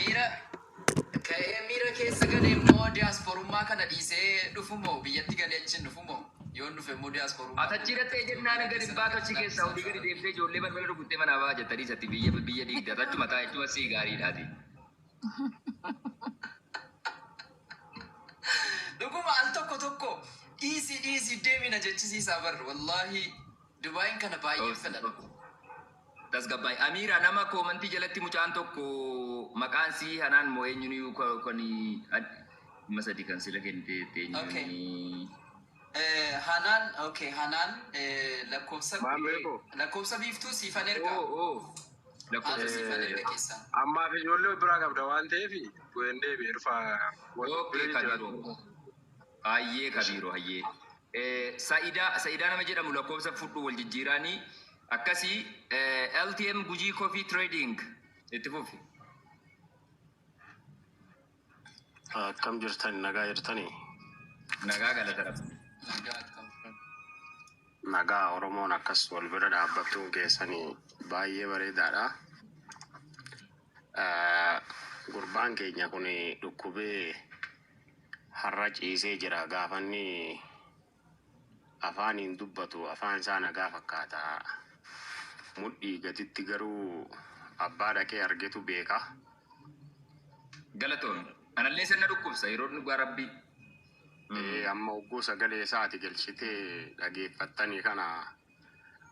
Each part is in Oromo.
Mira ka'ee miira keessa galee immoo diyaaspoorummaa kana dhiisee dhufumoo biyyatti galee achiin dhufumoo yoon dhufe immoo diyaaspoorummaa. Atachi dhattee jennaan gadi baatu achi keessaa olii gadi deemtee ijoollee balbala rukuttee manaa ba'aa jettanii isatti biyya diigda achuma taa'e achuma sii gaariidhaati. Dhuguma al tokko dhiisii deemina jechisiisaa barra wallaahi Dubaayin kana baay'ee fedha. Tasgabbaay Amiira nama koomantii jalatti mucaan tokko maqaan sii Hanaan moo eenyuun koni masadi kan sila kennite eenyuun. Hanaan lakkoofsa biiftuu siifan erga. Lakkoofsa siifan erga keessa. Ammaa fi ijoollee biraa qabda waan ta'eef bu'een deebi'ee dhufaa. Hayyee. Sa'idaa nama jedhamu lakkoofsa fudhu wal jijjiiraanii akkasii LTM Gujii Coffee Trading itti fufi. Akkam jirtani nagaa jirtani? Nagaa galata. Nagaa Oromoon akkas wal bira dhaabbattuun keessanii baay'ee bareedaadha. Gurbaan keenya kun dhukkubee har'a ciisee jira gaafanni afaaniin dubbatu afaan isaa nagaa fakkaata. Mudhii gatitti garuu abbaa dhaqee argetu beeka. Galatoon anallee sana dhukkubsa yeroo dhugaa rabbii. Amma ogguu sagalee isaati galchitee dhageeffattanii kana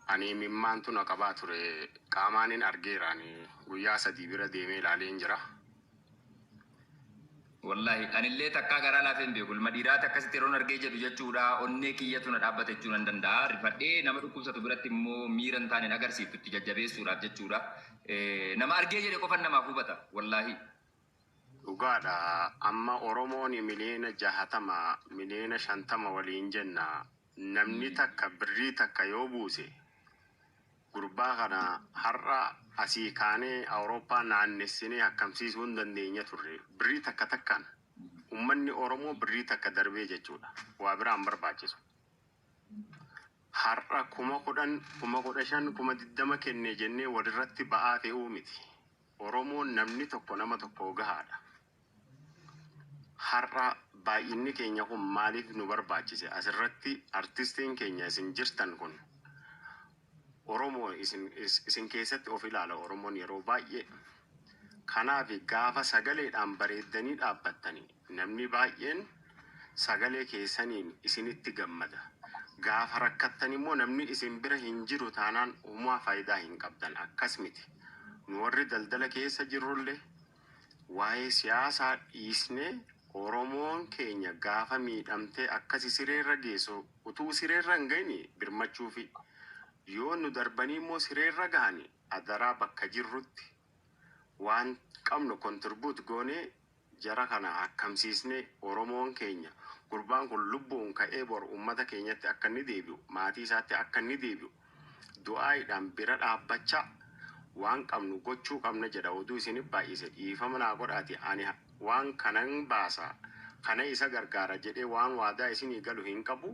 ani mimmaantu na qabaa ture qaamaanin argeerani guyyaa 3 bira deemee ilaaleen jira. Wallahi anillee takkaa garaa laafeen beeku ilma dhiiraati akkasitti yeroon argee jedhu jechuudha onnee kiyyatu na dhaabbata jechuu nan danda'a rifadhee nama dhukkubsatu biratti immoo miira hin taane agarsiiftutti jajjabeessuudhaaf jechuudha nama argee jedhe qofan namaaf hubata wallahi. Dhugaadha amma Oromoon miliyoona 60 miliyoona 50 waliin jenna namni takka birrii takka yoo buuse gurbaa kana har'a asii kaanee Awurooppaa naannessinee akkamsiisuu hin dandeenya turre birrii takkaan ummanni Oromoo birrii takka darbee jechuudha waa biraan barbaachisu. Har'a 10,000 15,000 20,000 kennee jennee walirratti ba'aa fe'uu miti. Oromoon namni tokko nama tokko gahaadha. Har'a baay'inni keenya kun maaliif nu barbaachise asirratti artistiin keenya isin jirtan kun Oromoo isin keessatti of ilaala Oromoon yeroo baay'ee kanaaf gaafa sagaleedhaan bareeddanii dhaabbattanii namni baay'een sagalee keessaniin isinitti gammada. Gaafa rakkattan immoo namni isin bira hin jiru taanaan uumaa faayidaa hin qabdan akkas miti. Nu warri daldala keessa jirrullee waa'ee siyaasaa dhiisnee Oromoon keenya gaafa miidhamtee akkasi sireerra geessu utuu sireerra hin gahini birmachuufi yoo nu darbanii immoo sireerra gahani adaraa bakka jirrutti waan qabnu kontirbuut goonee jara kana akkamsiisnee Oromoon keenya gurbaan kun lubbuun ka'ee bor uummata keenyatti akka inni deebi'u maatii isaatti akka inni deebi'u du'aayiidhaan bira dhaabbachaa waan qabnu gochuu qabna jedha oduu isin baay'ise dhiifama naa godhaati ani waan kanan baasa kana isa gargaara jedhee waan waadaa isinii galu hin qabu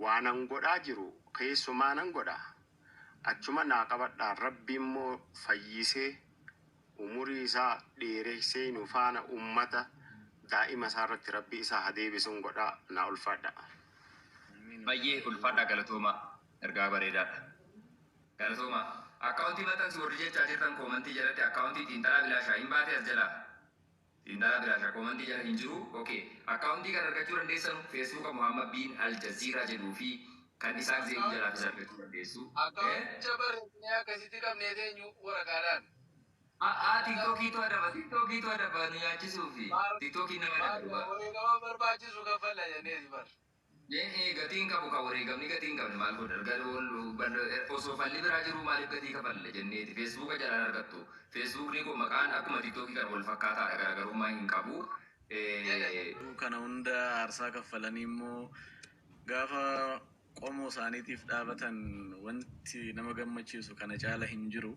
waanan godhaa jiru keessumaa nan godha achuma naa qabadhaa rabbi immoo fayyisee umurii isaa dheeressee nu faana ummata daa'ima isaa irratti rabbi isaa hadeebisuun godhaa naa ulfaadha. Baay'ee ulfaadha galatooma ergaa bareedaadha. Galatooma akkaawuntii maxxansu warri jechaa jirtan koomantii jalatti akkaawuntii xiinxalaa bilaashaa hin baate as jalaa. Xiinxalaa bilaashaa koomantii jala hin jiru. Okay. Akkaawuntii kan argachuu dandeessan Feesbuuka Muhammad bin Al Jazeera jedhuu fi kan isaa zeeru jalaafis argachuu dandeessu. Akkaawunticha bareedinee akkasitti qabnee teenyu waraqaadhaan. Tiktookiitu adaba nu nyaachisuufi. Tiktookiin nama adaba. Wareegama barbaachisu kaffalla jenneeti bar. Gatiin qabu kan wareegamni gatiin qabne maal godha osoo falli biraa jiru maaliif gatii kafalle jenneeti feesbuuka jalaan argattu feesbuukni kun maqaan akkuma tiktookii kan wal fakkaataadha garaagarummaa hin qabu. Kana hunda aarsaa kaffalanii immoo gaafa qomoo isaaniitiif dhaabatan wanti nama gammachiisu kana caala hin jiru.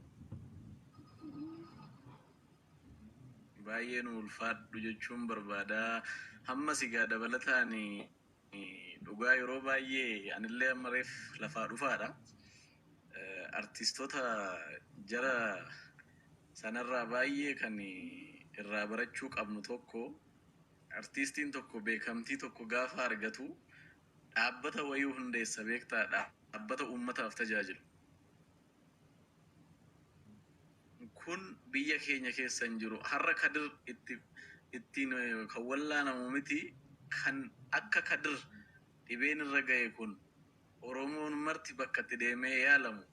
Baay'ee nu ulfaadhu jechuun barbaada. Hamma sigaa dabalataan dhugaa yeroo baay'ee anillee ammareef lafaa dhufaadha. Artistoota jara sanarraa baay'ee kan irraa barachuu qabnu tokko artistiin tokko beekamtii tokko gaafa argatu dhaabbata wayii hundeessa beektaa dhaabbata uummataaf tajaajilu. Kun biyya keenya keessa hin jiru. Har'a Kadir ittiin kan wallaanamu miti kan akka Kadir dhibeen irra ga'e kun Oromoon marti bakka itti deemee yaalamu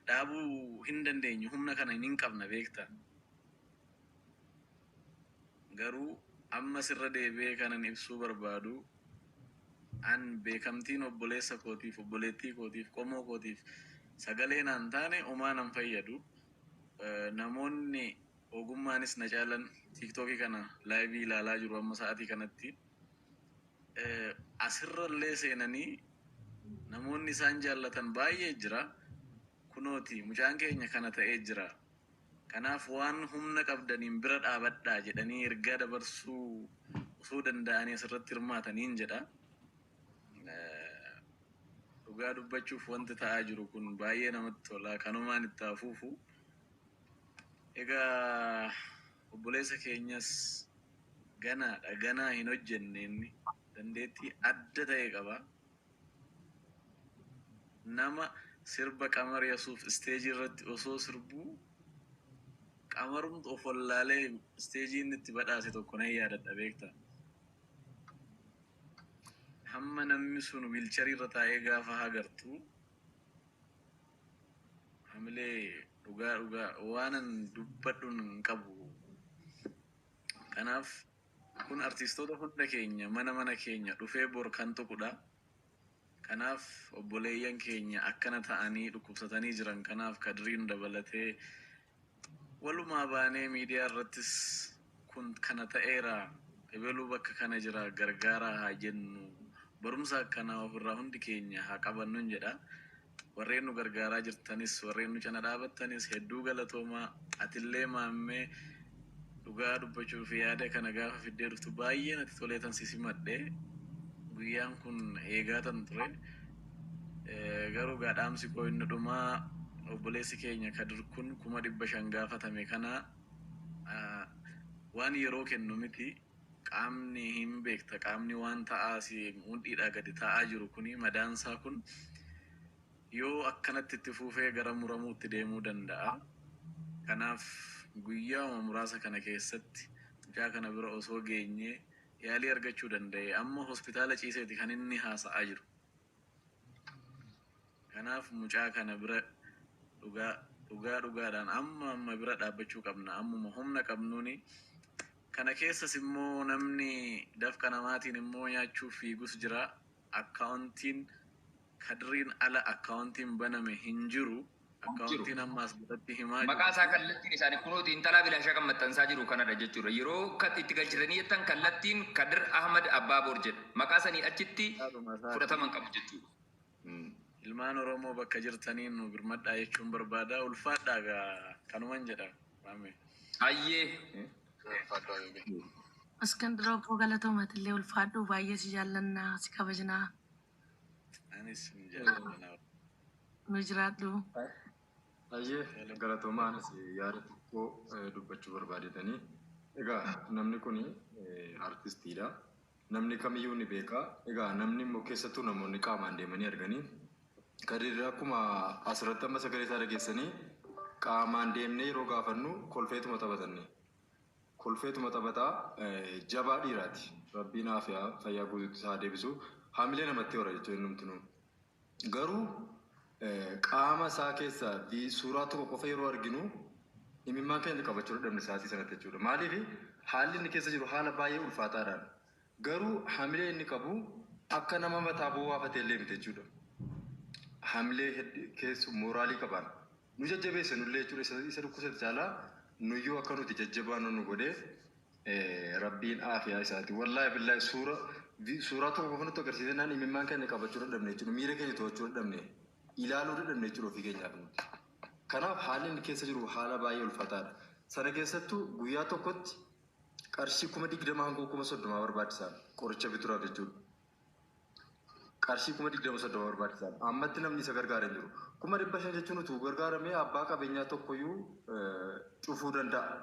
dhaabuu hin dandeenyu humna kana hin qabna beektaa. Garuu amma sirra deebi'ee kanan ibsuu barbaadu an beekamtiin obboleessa kootiif obboleettii kootiif qomoo kootiif sagalee naan taane homaa nan fayyadu. Namoonni ogummaanis na caalan tiiktookii kana laayivii ilaalaa jiru amma sa'aatii kanatti asirrallee seenanii namoonni isaan jaallatan baay'ee jira. Kunooti mucaan keenya kana ta'ee jira. Kanaaf waan humna qabdaniin bira dhaabadhaa jedhanii ergaa dabarsuu osoo danda'anii asirratti hirmaataniin jedha. Dhugaa dubbachuuf wanti ta'aa jiru kun baay'ee namatti tola. Kanumaan itti hafuufu. Egaa obboleessa keenyas ganaa hin hojjenne inni dandeettii adda ta'e qaba. Nama sirba Qamar Yasuuf isteejii irratti osoo sirbuu qamarumti of wallaalee isteejii inni itti badhaase tokko nan yaadadha beektaa. Hamma namni sun wiilcharii irra taa'ee gaafa agartu hamilee dhugaa waanan dubbadhuun hin qabu. Kanaaf kun artistoota hunda keenya mana keenya dhufee bor kan tuqudha. Kanaaf obboleeyyan keenya akkana ta'anii dhukkubsatanii jiran kanaaf Kadiriin dabalatee walumaa baanee miidiyaa irrattis kun kana ta'eera ebaluu bakka kana jira gargaaraa haa jennu barumsa akkanaa ofirraa hundi keenya haa qabannuun jedha. Warreen nu gargaaraa jirtanis warreen nu cina dhaabattanis hedduu galatoomaa. Atillee maammee dhugaa dubbachuuf yaada kana gaafa fiddee dhuftu baay'ee natti toleetan sisimadhe. Guyyaan kun eegaatan ture. Garuu gaadhaamsi koo inni dhumaa obboleessi keenya Kadir kun 500 gaafatame kana waan yeroo kennu miti. Qaamni hin beekta qaamni waan ta'aa si mudhiidhaa gadi ta'aa jiru kuni madaansaa kun yoo akkanatti itti fuufee gara muramuutti deemuu danda'a. Kanaaf guyyaa muraasa kana keessatti mucaa kana bira osoo geenyee yaalii argachuu danda'e amma hospitaala ciiseeti kan inni haasa'aa jiru. Kanaaf mucaa kana bira dhugaadhaan amma bira dhaabbachuu qabna. Ammuma humna qabnuuni. Kana keessas immoo namni dafqa namaatiin immoo nyaachuuf fiigus jira. Akkaawuntiin Kadiriin ala akkaawuntiin baname hin jiru. Akkaawuntiin ammaas biratti himaa jiru. Maqaa isaa kallattiin isaanii kunuuti intalaa bilaashaa kan maxxansaa jiru kanadha jechuudha. Yeroo itti galchitanii jettan kallattiin Kadir Ahmad Abbaaboor jedha. Maqaa sanii achitti fudhataman qabu jechuudha. Ilmaan Oromoo bakka jirtaniin nu birmadhaa jechuun barbaada. Ulfaadhaa kanuman jedha. Ayyee. Askandiroo koo galatoomatillee ulfaadhu baay'ee si jaallannaa si kabajnaa. Anis hin jaalladha. Nu jiraadhu. Ayyee galatoomaan yaada tokko dubbachuu barbaadetanii. Egaa namni kun artistiidha. Namni kamiyyuu ni beeka. Egaa namni immoo keessattuu namoonni qaamaan deemanii arganii. Kadir akkuma asirratti amma sagalee isaa dhageessanii qaamaan deemnee yeroo gaafannu kolfeetuma taphatanne. Kolfeetuma taphataa jabaa dhiiraati. Rabbiin fayyaa guutuutti isaa deebisu. Haamilee namatti hora jechuun numtinuu. Garuu qaama isaa keessaa fi suuraa tokko qofa yeroo arginu imimmaan keenya qabachuu dadhabne isaatii sanatti jechuudha. Maaliif haalli inni keessa jiru haala baay'ee ulfaataadhaan. Garuu haamilee inni qabu akka nama mataa bu'aafatee illee miti jechuudha. Haamilee keessu mooraalii qabaan. Nu jajjabeesse nullee jechuudha isa dhukkubsate caalaa nuyyuu akka nuti jajjabaan nu godhee rabbiin aafiyaa isaati. Wallaahi billaahi suuraa tokko qofa nutti agarsiisenaan imimmaan keenya qabachuu dadhabne jechuudha. Miira keenya to'achuu dadhabne ilaaluu dadhabne jechuudha ofii keenyaaf nuti. Kanaaf haalli inni keessa jiru haala baay'ee ulfaataadha. Sana keessattuu guyyaa tokkotti qarshii 20,000 hanga 30,000 barbaachisaan qoricha bituraaf jechuudha. Qarshii 20,000 barbaachisaan ammatti namni isa gargaara hin jiru. 500 jechuun utuu gargaaramee abbaa qabeenyaa tokkoyyuu cufuu danda'a.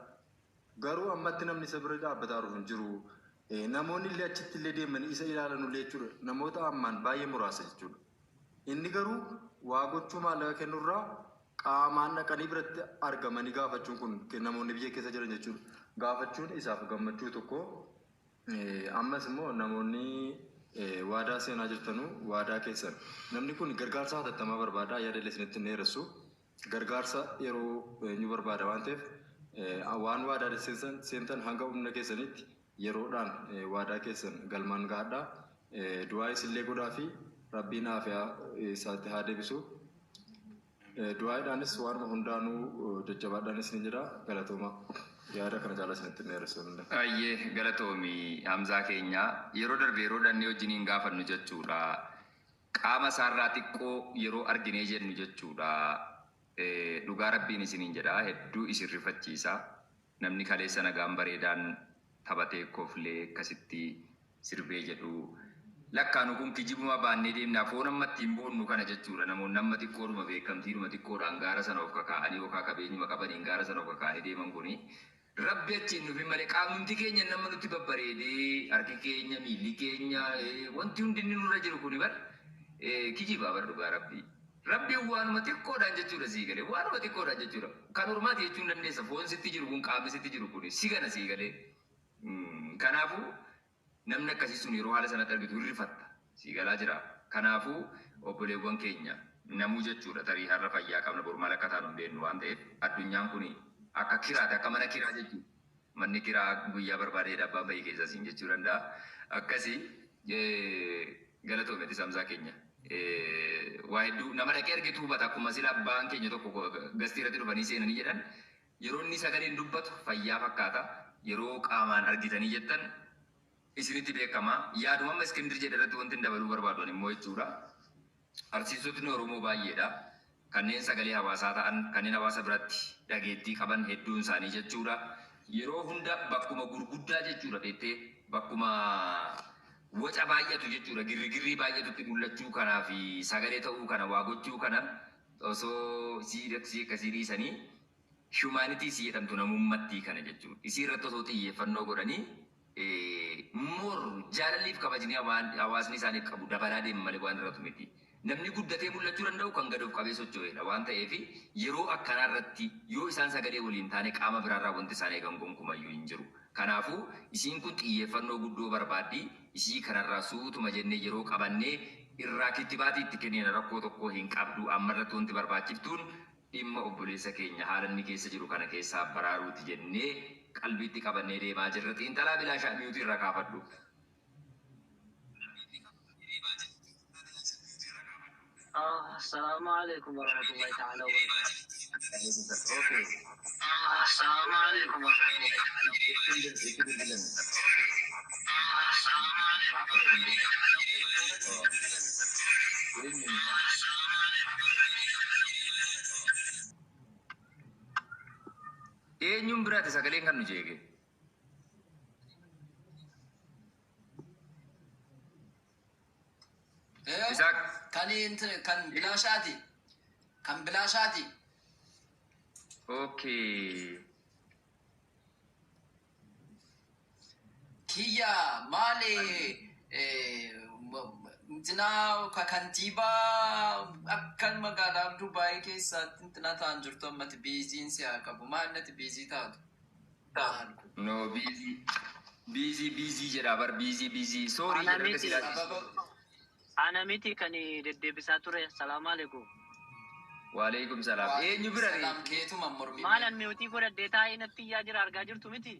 Garuu ammatti namni isa bira dhaabbataa jiru hin jiru. Namoonni illee achitti illee deemanii isa ilaalan illee jechuudha. Namoota ammaan baay'ee muraasa jechuudha. Inni garuu waa gochuu maallaqa kennurraa qaamaan dhaqanii biratti argamanii gaafachuun kun namoonni biyya keessa jiran jechuudha. Gaafachuun isaaf gammachuu tokko. Ammas immoo namoonni waadaa seenaa jirtanuu waadaa keessan. Namni kun gargaarsa hatattamaa barbaada. Yaada illee isinitti hin dheeressu. Gargaarsa yeroo eenyu barbaada waan ta'eef waan waadaa seentan hanga humna keessanitti yeroodhaan waadaa keessan galmaan gaadhaa. Du'aa isillee godhaa fi rabbiin aafiyaa isaatti haa deebisu. Du'aadhaanis waanuma hundaanuu jajjabaadhaanis ni jira. Galatooma. Yaada kana caalaa isinitti hin dheeressu. Ayyee galatoomi Hamzaa keenya yeroo darbe yeroo dhannee wajjiniin gaafannu jechuudha. Qaama isaarraa xiqqoo yeroo arginee jennu jechuudha. Dhugaa rabbiin isiniin jedha hedduu isin rifachiisa. Namni kaleessa nagaan bareedaan taphatee kooflee akkasitti sirbee jedhu. Lakkaanu kun kijibuma baannee deemnaa foon ammatti hin boonnu kana jechuudha. Namoonni amma xiqqoodhuma beekamtiidhuma xiqqoodhaan gaara sana of kakaa'anii yookaan qabeenyuma qabaniin gaara sana of kakaa'anii deeman kuni. Rabbi achiin nufi malee qaamumti keenya nama nutti babbareedee harki keenya miilli keenya wanti hundi inni nurra jiru kuni bar kijibaa bar dhugaa rabbii. Rabbiin waanuma xiqqoodhaan jechuudha sii galee waanuma xiqqoodhaan jechuudha. Kan ormaati jechuun dandeessa foon sitti jiru kun qaamni sitti jiru kuni si gana sii galee. Kanaafuu namni akkasii sun yeroo haala sanatti argitu hirrifatta sii galaa jira. Kanaafuu obboleewwan keenya namuu jechuudha tarii har'a fayyaa qabna boru maal akka taanu hin beeknu waan ta'eef addunyaan kuni akka kiraati akka mana kiraa jechuudha. Manni kiraa guyyaa barbaadee abbaan bahii keessa siin jechuu danda'a. Akkasii galatoomeeti Hamzaa keenya. Waa hedduu nama dhaqee argitu hubata akkuma sila abbaan keenya tokko gastii irratti dhufanii seenanii jedhan yeroo inni sagaleen dubbatu fayyaa fakkaata yeroo qaamaan argitanii jettan isinitti beekama yaaduma amma Iskindir jedhe irratti wanti dabaluu barbaadan immoo jechuudha. Arsiisotni Oromoo baay'eedha. Kanneen sagalee hawaasaa ta'an kanneen hawaasa biratti dhageettii qaban hedduun isaanii jechuudha. Yeroo hunda bakkuma gurguddaa jechuudha beektee bakkuma waca baay'atu jechuudha girrigirrii baay'atutti mul'achuu kanaa fi sagalee ta'uu kana waa gochuu kana osoo siidaksii akkasii dhiisanii humaanitii si jedhamtu namummattii kana jechuudha. Isii irratti osoo xiyyeeffannoo godhanii moor jaalalliif kabajanii hawaasni isaaniif qabu dabalaa deemu malee waan irratti miti. Namni guddatee mul'achuu danda'u kan gad of qabee socho'edha waan ta'eef yeroo akkanaa irratti yoo isaan sagalee waliin taane qaama biraarraa wanti isaan eegan gonkumayyuu hin jiru. Kanaafuu isiin kun xiyyeeffannoo guddoo barbaaddi isii kanarraa suutuma jennee yeroo qabannee irraa kittibaatii itti kennina rakkoo tokko hin qabdu ammarratti wanti barbaachiftuun dhimma obboleessa keenya haala inni keessa jiru kana keessaa baraaruuti jennee qalbiitti qabannee deemaa jirra. Xiinxalaa bilaashaa miyuutii irraa kaafadhu. السلام عليكم ورحمة الله تعالى وبركاته. Okay. السلام عليكم ورحمة الله تعالى وبركاته. Eenyuun biraati sagaleen kan nu jeege? Isaac. Kan bilaashaati. Kan bilaashaati. Okay. Kiyya maali intinaa kantiibaa akkan magaalaa Dubaayii keessatti intina ta'an jirtu ammatti biiziin si'a qabu. Maal natti biizii taatu? No, busy jedha bar busy. Sorry jedha kasi Ana miti kan deddeebisaa ture. Salaamu alaikum. Waalaikum salaam. Eenyu bira Salaam keetuma mormii. Maalan mi'uutii godhadhee taa'ee natti iyyaa jira argaa jirtu miti.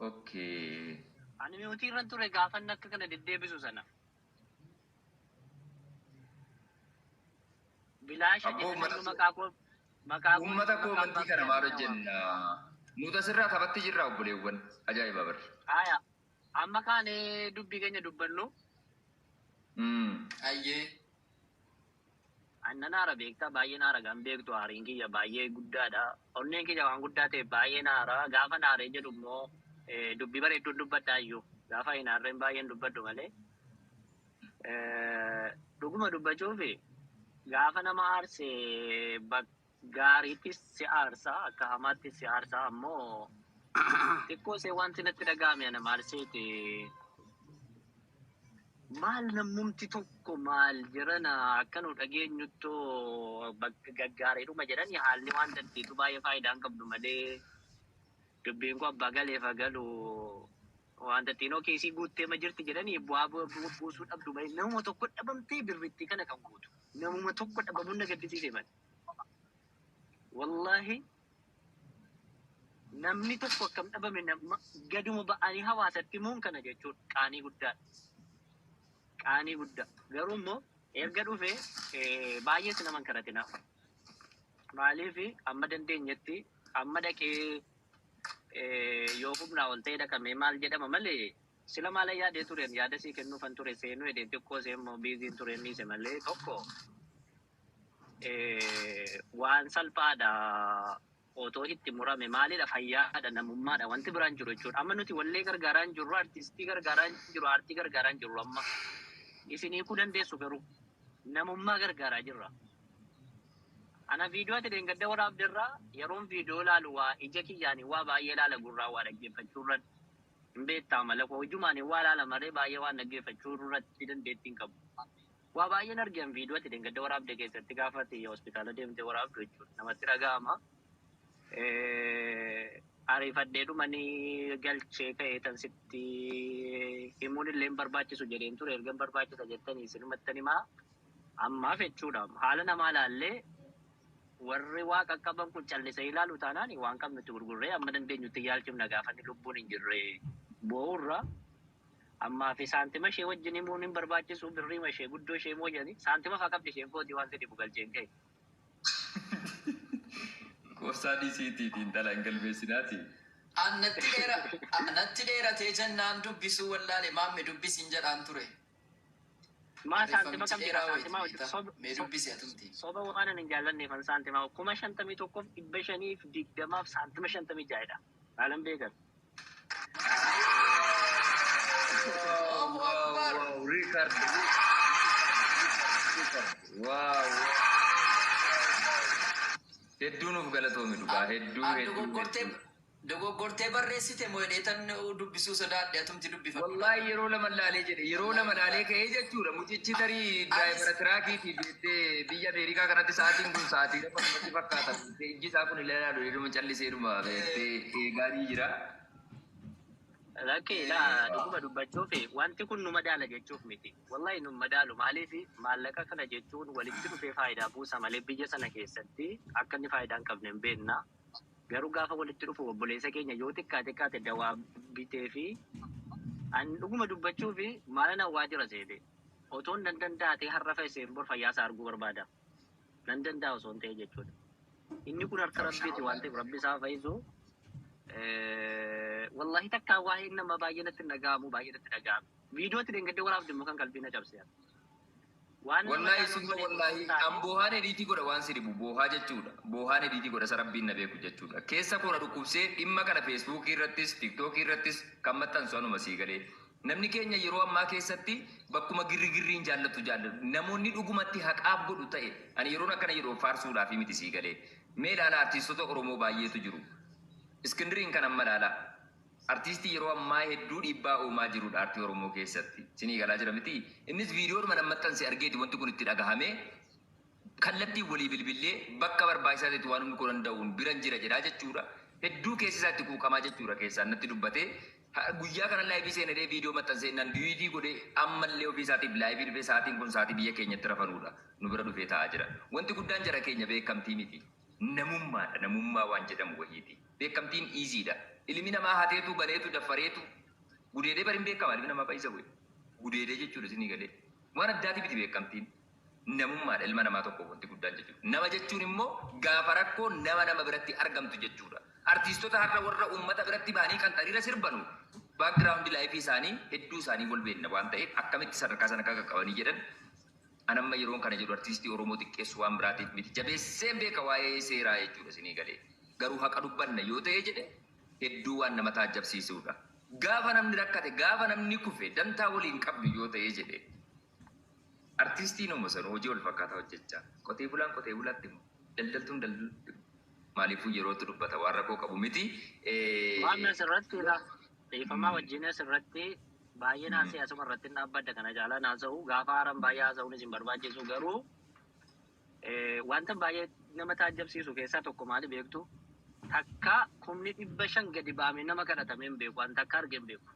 Okay. Ani mi'uutii irra ture gaafanni akka kana deddeebisu sana. Bilaasha jedhamanii maqaa Uummata koomantii kana maal hojjenna? Nuti asirraa taphatti jirra obboleewwan. Ajaa'iba bar. Aya. Amma kaanee dubbii keenya dubbannu. Ayyee. Annan haara beektaa baay'ee naara kan beektu haariin kiyya baay'ee guddaadha. Onneen kiyya waan guddaa ta'e baay'ee naara. Gaafa naaree jedhu immoo dubbii bareedduun dubbadhaa iyyuu. Gaafa hin naarreen baay'een dubbadhu malee. Dhuguma dubbachuufi gaafa nama aarsee gaariittis si aarsa akka hamaattis si aarsa ammoo xiqqoo see wanti natti dhaga'ame ana maal seeti maal namumti tokko maal jiran akka nu dhageenyuttoo bakka gaggaareedhuma jedhani haalli waan dandeetu baay'ee faayidaan qabdu malee dubbiin kun abbaa galeef galu waan dandeetoo keessii guuttee ma jirti jedhani bu'aa buusuu dhabdu malee namuma tokko dhabamtee birritti kana kan guutu namuma tokko dhabamuun na gaddisiise malee. Wallahi namni tokko akkam dhabame nama gaduma ba'anii hawaasatti muun kana jechuudha qaanii guddaadha. Qaanii guddaa garuu immoo erga dhufee baay'ees naman karatina. Maaliif amma dandeenyetti amma dhaqee yoo humnaa ol ta'e dhaqamee maal jedhama malee sila maala yaadee tureen yaada sii kennuufan ture seenuu edeen xiqqoo seemmoo biiziin tureen dhiise malee tokko waan salphaadha otoo itti murame maalidha fayyaadha namummaadha wanti biraan jiru jechuudha. Amma nuti wallee gargaaraan jirru artistii gargaaraan jiru aartii gargaaraan jirru amma isinii ku dandeessu garuu namummaa gargaaraa jirra. Ana viidiyoo ati deengadda waraabderraa yeroon viidiyoo laalu waa ija kiyyaanii waa baay'ee laala gurraa waa dhaggeeffachuurran hin beektaa mala koo ijumaanii waa laala maree baay'ee waan dhaggeeffachuurratti dandeettiin qabu. Waa baay'een argan viidiyoo ati deengadda waraabde keessatti gaafate hospitaala deemtee waraabdu jechuudha namatti dhaga'ama. Ariifadhee dhumanii galchee ka'ee tan sitti himuun illee hin barbaachisu jedheen ture erga hin barbaachisa jettanii isinumattan himaa ammaaf jechuudha. Haala namaa laallee warri waa qaqqaban kun callisee ilaalu taanaan waan qabnutti gurgurree amma dandeenyutti yaalchifna gaafanni lubbuun hin jirre boo'urra ammaa fi saantima ishee wajjin himuun hin barbaachisu birriima ishee guddoo ishee moo jedhani saantima faa qabdi isheen kooti waan fedhi bugalcheen ka'e. Gorsaa dhiisiitiin dhalaan galmeessinaati. Natti dheeratee jennaan dubbisuu wallaale maamme dubbisiin jedhaan ture. Maa saantima qabdi saantima mee dubbisi atumti. Soba waan hin jaallanneefan saantima 51,520 saantima 56dha. Haalan beekan. Wow, Richard. Wow. Hedduu nuuf galatoomi dhugaa hedduu. Dogoggortee barreessite moo dheetan dubbisuu sodaadhe atumti dubbifatu. Wallahi yeroo lama laalee jedhe yeroo lama laalee ka'ee jechuudha mucichi tarii diraayivara tiraakiitii jettee biyya Ameerikaa kanatti sa'aatiin kun sa'aatii lafa fakkaata ijji isaa kun illee ilaalu yeroo callisee dhuma beektee eegaarii jira. Lakkee dhuguma dubbachuuf wanti kun nu madaala jechuuf miti. Wallahi nu madaalu maaliif maallaqa kana jechuun walitti dhufee faayidaa buusa malee biyya sana keessatti akka inni faayidaa hin qabne hin beekna. Garuu gaafa walitti dhufu obboleessa keenya yoo xiqqaate dawaa bitee fi an dhuguma dubbachuuf maala nawwaa jira seete. Otoon nan danda'ate har'a fayyiseen bor fayyaasaa arguu barbaada. Nan danda'a osoo hin ta'e jechuudha. Inni kun harka rabbiiti waan ta'eef rabbi isaa fayyisu. Wallahi takkaa waa'ee nama baay'ee natti dhaga'amu baay'ee natti dhaga'amu. Viidiyoo itti deengaddee waraabde immoo kan qalbii na cabse. Wallahi sun wallahi an boohaan ediitii godha waan sirbu boohaa jechuudha. Boohaan ediitii godha sarabbiin na beeku jechuudha. Keessa koona dhukkubsee dhimma kana feesbuukii irrattis tiiktookii irrattis kan maxxansu anuma sii galee. Namni keenya yeroo ammaa keessatti bakkuma girrigirriin jaallatu jaallatu namoonni dhugumatti haqaaf godhu ta'e ani yeroon akkana yeroo faarsuudhaaf miti sii galee. Mee ilaala artiistota Oromoo baay'eetu jiru. Iskindiriin kan amma ilaala. Artiistii yeroo ammaa hedduu dhiibbaa uumaa jirudha artii Oromoo keessatti. Sinii galaa jira miti. Innis viidiyoodhuma nama maxxanse argeeti wanti kun itti dhagahamee kallattii walii bilbilee bakka barbaachisaa ta'etti waan humni danda'uun biran jira jedhaa jechuudha. Hedduu keessi isaatti quuqamaa jechuudha keessaan natti dubbatee. Guyyaa kana laayivii seenadee viidiyoo maxxansee nan diidii godhee ammallee ofii isaatiif laayivii dhufee sa'aatiin kun sa'aatii biyya keenyatti rafanuudha. Nu bira dhufee taa'aa jira. Wanti guddaan jara keenya beekamtii miti. Namummaadha. Namummaa waan jedhamu wayiiti. Beekamtiin iiziidha. Ilmi namaa hateetu bareetu daffareetu gudeedee bariin beekama ilmi namaa fayyisa bu'e. Gudeedee jechuudha isinii galee. Waan addaati miti beekamtiin. Namummaadha ilma namaa tokko wanti guddaan jechuudha. Nama jechuun immoo gaafa rakkoo nama biratti argamtu jechuudha. Artiistota har'a warra uummata biratti ba'anii kan xariira sirbanu baakgiraawundi laayifii isaanii hedduu isaanii wal beekna waan ta'eef akkamitti sadarkaa sana akka qaqqabanii jedhan anamma yeroon kana jedhu artiistii Oromoo xiqqeessu waan biraatiif miti jabeesseen beeka waa'ee seeraa jechuudha isinii galee. Garuu haqa dubbanna yoo ta'e jedhe hedduu waan nama taajjabsiisudha. Gaafa namni rakkate gaafa namni kufe dantaa waliin qabdu yoo ta'e jedhe artiistiin homo sana hojii wal fakkaataa hojjechaa qotee bulaan qotee bulaatti daldaltuun daldaltu maaliifuu yerootti dubbata waan rakkoo qabu miti. Waan asirratti dhiifamaa wajjin asirratti baay'ee naasii asuma irratti dhaabbadda kana jaalaa naasa'u gaafa haaran baay'ee haasa'uun isin barbaachisu garuu wanta baay'ee nama taajjabsiisu keessaa tokko maali beektu takka 500 gadi baame nama kadhatamee hin beeku wanta akka arge hin beeku.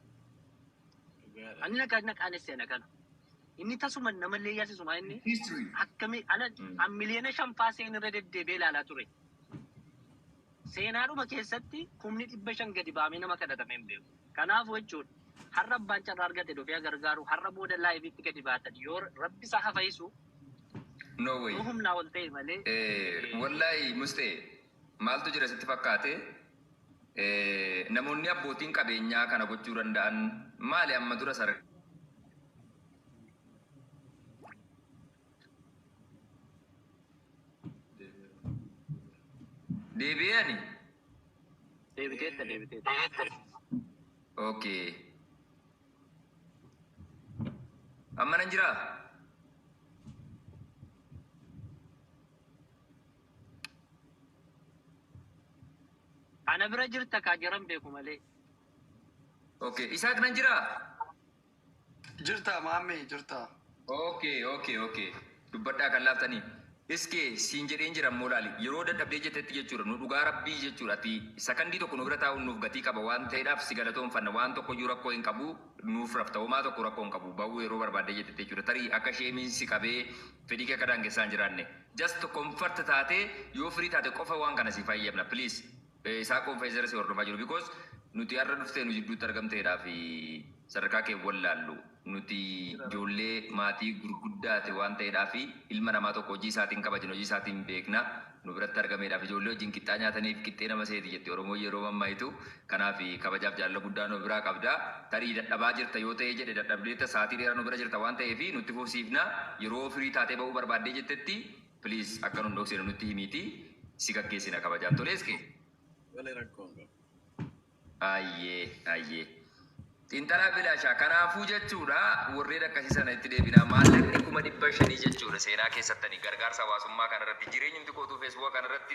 Ani naqaan seena kana. Inni tasuma namallee yaasisuma inni akkamii miliyoona 5 faaseen irra deddeebi'ee ilaalaa ture. Seenaadhuma keessatti 500 gadi baame nama kadhatamee hin beeku. Kanaafuu jechuudha. Har'a abbaan carraa argate dhufee gargaaru har'a booda laayiviitti gadi baatan yoo rabbi isaa hafaisu no way humnaa ol ta'e malee wallahi mustee maaltu jira sitti fakkaate namoonni abbootiin qabeenyaa kana gochuu danda'an maali amma dura sar deebi'ani deebiteetta okay amma nan jira ana bira jirta kaa jiran beeku malee. Okay, Isaak nan jira? Jirta maamee jirta. Okay. Dubbadhaa kan laaftanii. Iskee siin jedheen jiran moolaali. Yeroo dadhabdee jettetti jechuudha. Nu dhugaa rabbii jechuudha. Ati sakandii tokko nu bira taa'uun nuuf gatii qaba waan ta'eedhaaf si galatoonfanna waan tokko iyyuu rakkoo hin qabu nuuf rafta homaa tokko rakkoo hin qabu ba'uu yeroo barbaaddee jettee jechuudha. Tarii akka ishee miinsi qabee fedhii kee akka daangessaa hin jiraanne. Just comfort taatee yoo firii taate qofa waan kana si fayyadamna please. Isaa konfeesara si hordofaa jiru because nuti har'a dhuftee nu jidduutti argamteedhaa fi sadarkaa kee wallaallu nuti ijoollee maatii gurguddaate waan ta'eedhaa fi ilma namaa tokko hojii isaatiin kabajin hojii isaatiin beekna nu biratti argameedhaaf ijoollee wajjin qixxaa nyaataniif qixxee nama seeti jette Oromoo yeroo mammaayitu kanaaf kabajaaf jaalala guddaa nu biraa qabda tarii dadhabaa jirta yoo ta'e jedhe dadhabdeetta sa'aatii dheeraa nu bira jirta waan ta'eef nutti fufsiifna yeroo firii taatee ba'uu barbaaddee jettetti please akka nu dhoksine nutti himiiti si gaggeessina kabajaan tolees kee. Ayyee. Xiinxalaa bilaashaa kanaafuu jechuudha warreen akkasii sana itti deebinaa maallaqni 500,000 jechuudha seenaa keessattanii gargaarsa hawaasummaa kanarratti jireenyi kootuu feesbuuka kanarratti